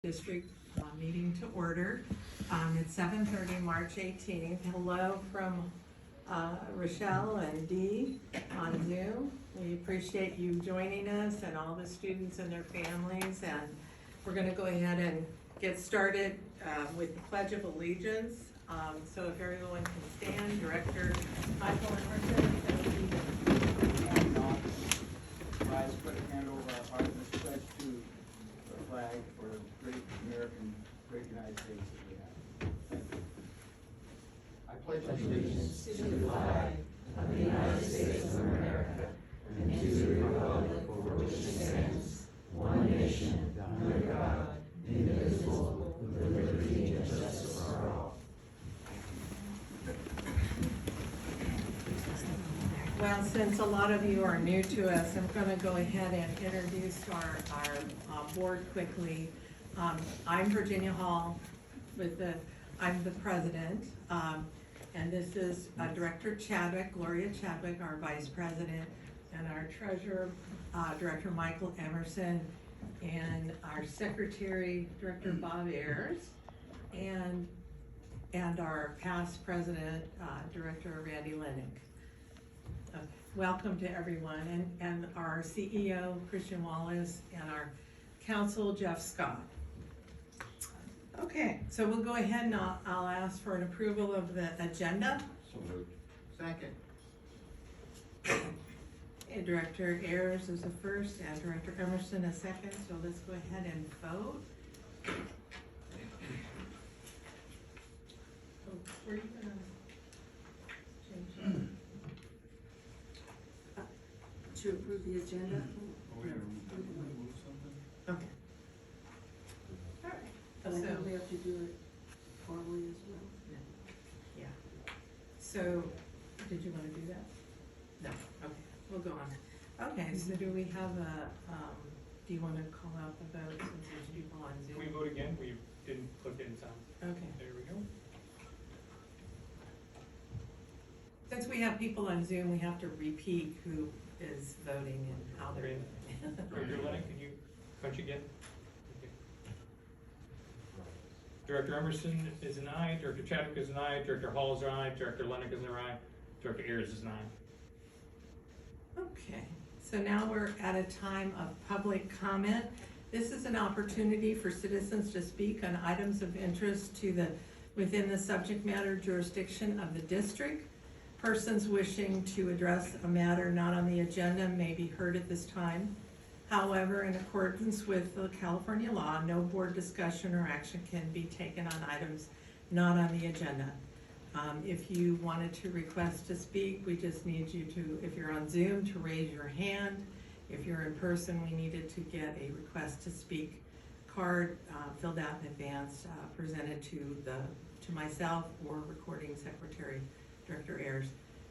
District meeting to order. It's 7:30, March 18th. Hello from Rochelle and Dee on Zoom. We appreciate you joining us and all the students and their families. And we're going to go ahead and get started with the Pledge of Allegiance. So if everyone can stand, Director Michael Emerson. Rise, put a hand over our heart, and pledge to the flag for the great American, great United States that we have. Thank you. I pledge allegiance to the flag of the United States of America and to the republic for which it stands, one nation, under God, indivisible, with liberty and justice for all. Well, since a lot of you are new to us, I'm going to go ahead and introduce our board quickly. I'm Virginia Hall, I'm the president, and this is Director Chadwick, Gloria Chadwick, our vice president, and our treasurer, Director Michael Emerson, and our secretary, Director Bob Ayers, and our past president, Director Randy Lennick. Welcome to everyone, and our CEO, Christian Wallace, and our council, Jeff Scott. Okay, so we'll go ahead and I'll ask for an approval of the agenda. So moved. Second. And Director Ayers is the first, and Director Emerson a second, so let's go ahead and vote. So, were you gonna change that? To approve the agenda? Okay. All right. But I So, think we have to do it formally as well. yeah. So, did you wanna do that? No, okay, we'll go on. Okay, so do we have do you wanna call out the vote since there's people on Zoom? Can we vote again? We didn't click in sound. Okay. There we go. Since we have people on Zoom, we have to repeat who is voting and how they're. Director Lennick, can you punch again? Okay. Director Emerson is an aye, Director Chadwick is an aye, Director Hall is an aye, Director Lennick is an aye, Director Ayers is an aye. Okay, so now we're at a time of public comment. This is an opportunity for citizens to speak on items of interest within the subject matter jurisdiction of the district. Persons wishing to address a matter not on the agenda may be heard at this time. However, in accordance with the California law, no board discussion or action can be taken on items not on the agenda. If you wanted to request to speak, we just need you to, if you're on Zoom, to raise your hand. If you're in person, we needed to get a request to speak card filled out in advance, presented to myself or recording secretary, Director Ayers.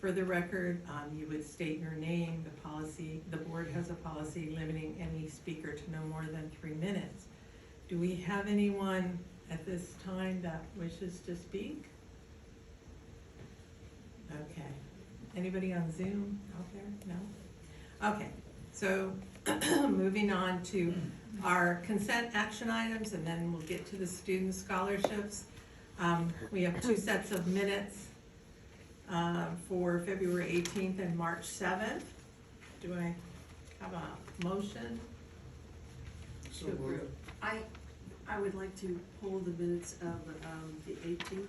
For the record, you would state your name. The board has a policy limiting any speaker to no more than 3 minutes. Do we have anyone at this time that wishes to speak? Okay. Anybody on Zoom out there? No? Okay, so moving on to our consent action items, and then we'll get to the student scholarships. We have 2 sets of minutes for February 18th and March 7th. Do I have a motion to approve? I would like to pull the minutes of the 18th,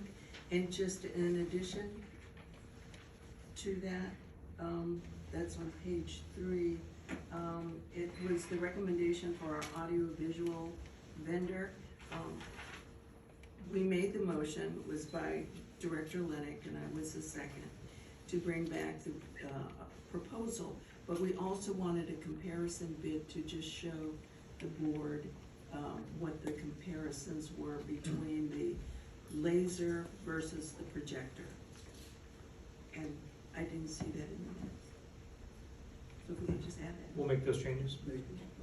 and just in addition to that, that's on page 3. It was the recommendation for our audio-visual vendor. We made the motion, it was by Director Lennick, and I was the second, to bring back the proposal, but we also wanted a comparison bid to just show the board what the comparisons were between the laser versus the projector. And I didn't see that in the minutes. So if we could just add that. We'll make those changes.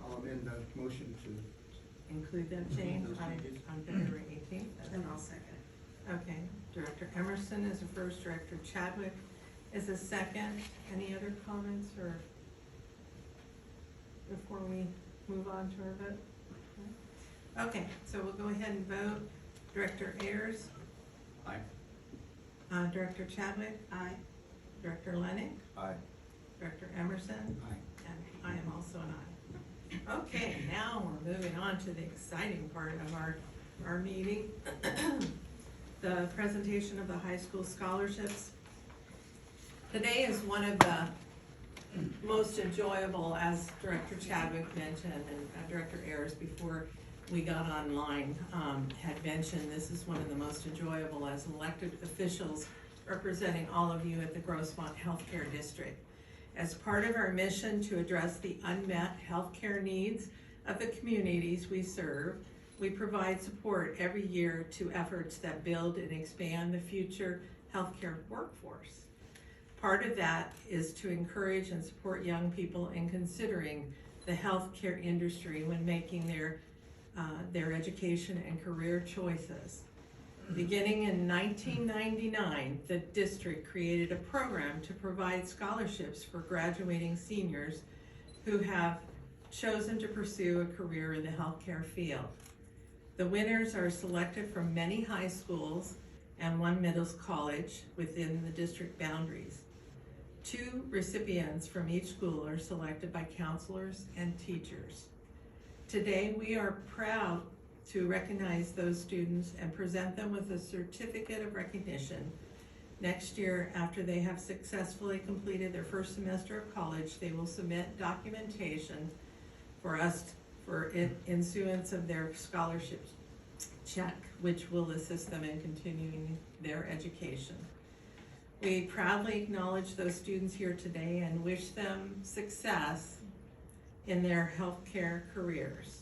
I'll amend the motion to. Include that change on February 18th? And I'll second it. Okay, Director Emerson is the first, Director Chadwick is a second. Any other comments or before we move on to our vote? Okay, so we'll go ahead and vote. Director Ayers, Aye. Director Chadwick, Aye. Director Lennox, Aye. Director Emerson, Aye. and I am also an aye. Okay, now we're moving on to the exciting part of our meeting. The presentation of the high school scholarships. Today is one of the most enjoyable, as Director Chadwick mentioned, and Director Ayers before we got online had mentioned, this is one of the most enjoyable as elected officials representing all of you at the Grossmont Healthcare District. As part of our mission to address the unmet healthcare needs of the communities we serve, we provide support every year to efforts that build and expand the future healthcare workforce. Part of that is to encourage and support young people in considering the healthcare industry when making their education and career choices. Beginning in 1999, the district created a program to provide scholarships for graduating seniors who have chosen to pursue a career in the healthcare field. The winners are selected from many high schools and one middle college within the district boundaries. 2 recipients from each school are selected by counselors and teachers. Today, we are proud to recognize those students and present them with a certificate of recognition. Next year, after they have successfully completed their first semester of college, they will submit documentation for us for issuance of their scholarship check, which will assist them in continuing their education. We proudly acknowledge those students here today and wish them success in their healthcare careers.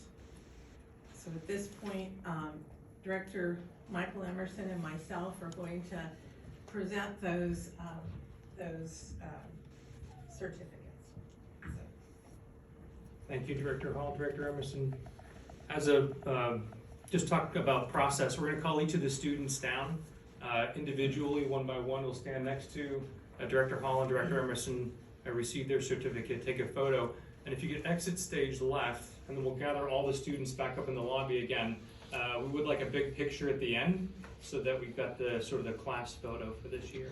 So at this point, Director Michael Emerson and myself are going to present those certificates. So. Thank you, Director Hall, Director Emerson. As a, just talk about process, we're gonna call each of the students down individually, one by one. We'll stand next to Director Hall and Director Emerson, receive their certificate, take a photo. And if you could exit stage left, and then we'll gather all the students back up in the lobby again. We would like a big picture at the end so that we've got the sort of the class photo for this year.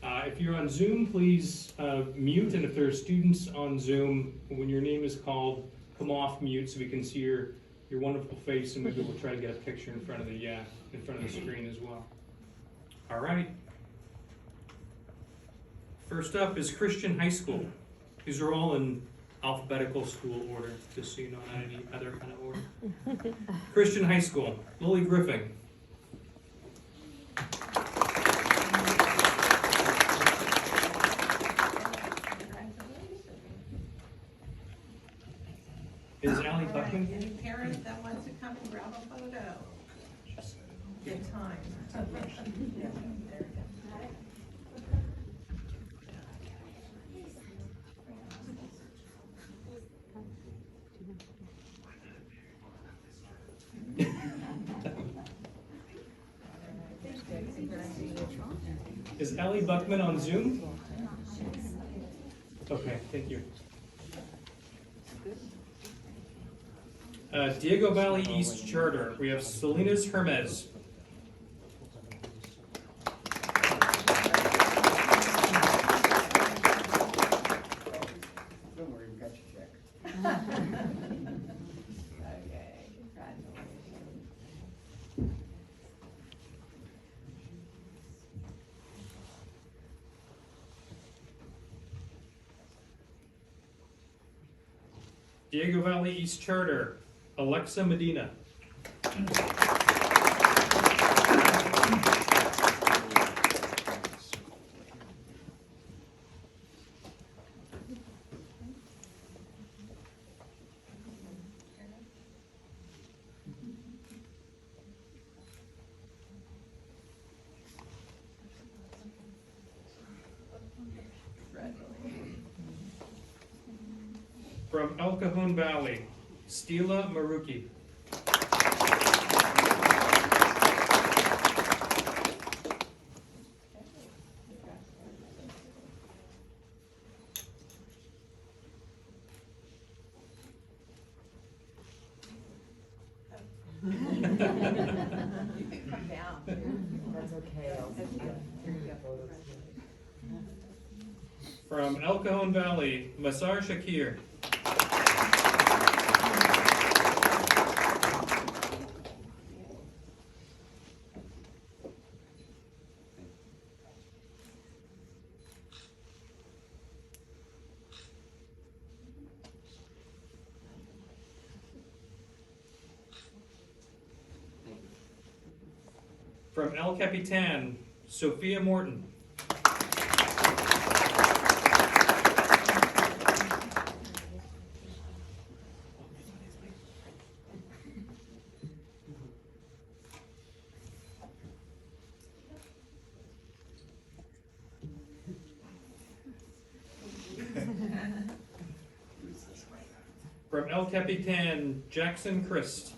If you're on Zoom, please mute, and if there are students on Zoom, when your name is called, come off mute so we can see your wonderful face, and maybe we'll try to get a picture in front of the screen as well. All right. First up is Christian High School. These are all in alphabetical school order, just so you know, not any other kind of order. Christian High School, Lily Griffin. Is Allie All right, Buckman? any parent that wants to come and grab a photo? Good time. Yeah, there we go. Is Allie Buckman on Zoom? Okay, thank you. Diego Valley East Charter, we have Salinas Hermes. Don't worry, we got your check. Okay, congratulations. Diego Valley East Charter, Alexa Medina. From El Cajon Valley, Stila Maruki. You can come down too. That's okay. I'll bring you photos. From El Cajon Valley, Masar Shakir. From El Capitan, Sophia Morton. From El Capitan, Jackson Christ.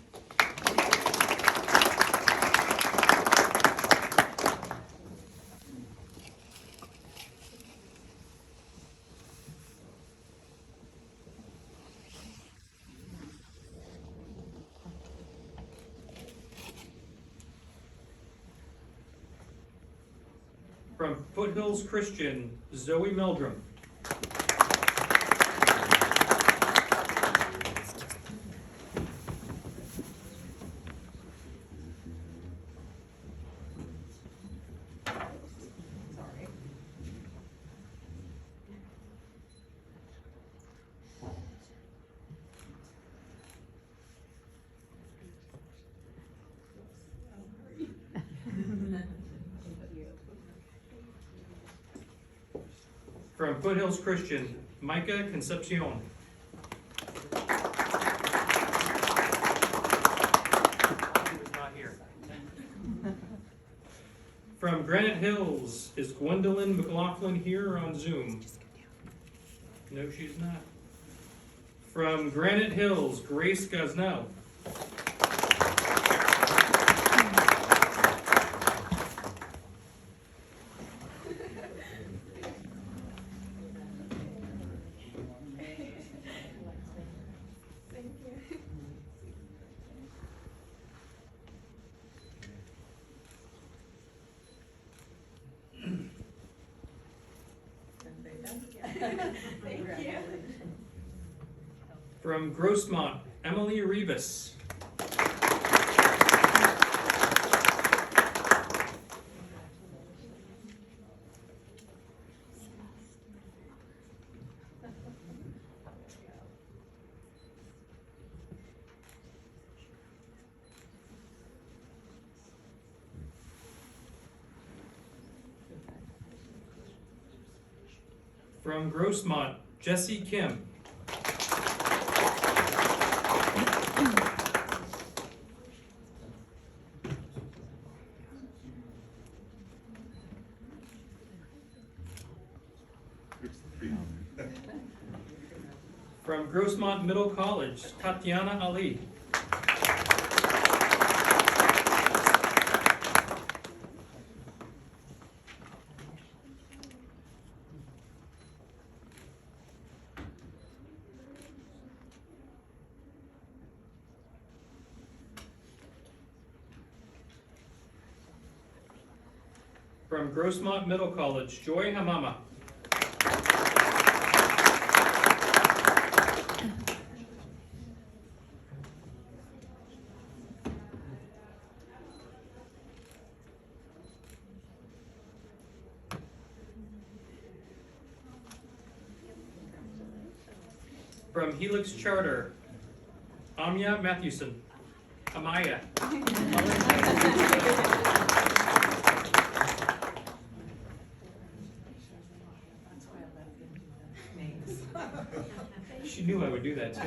From Foothills Christian, Zoe Meldrum. Sorry. From Foothills Christian, Micah Concepcion. He was not here. From Granite Hills, is Gwendolyn McLaughlin here or on Zoom? No, she's not. From Granite Hills, Grace Gosnell. Thank you. From Grossmont, Emily Rivas. From Grossmont, Jesse Kim. From Grossmont Middle College, Tatiana Ali. From Grossmont Middle College, Joy Hamama. From Helix Charter, Amya Matthewson. Amaya. She knew I would do that too.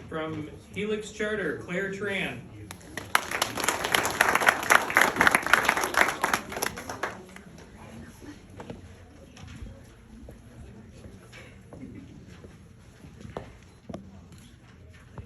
From Helix Charter, Claire Tran.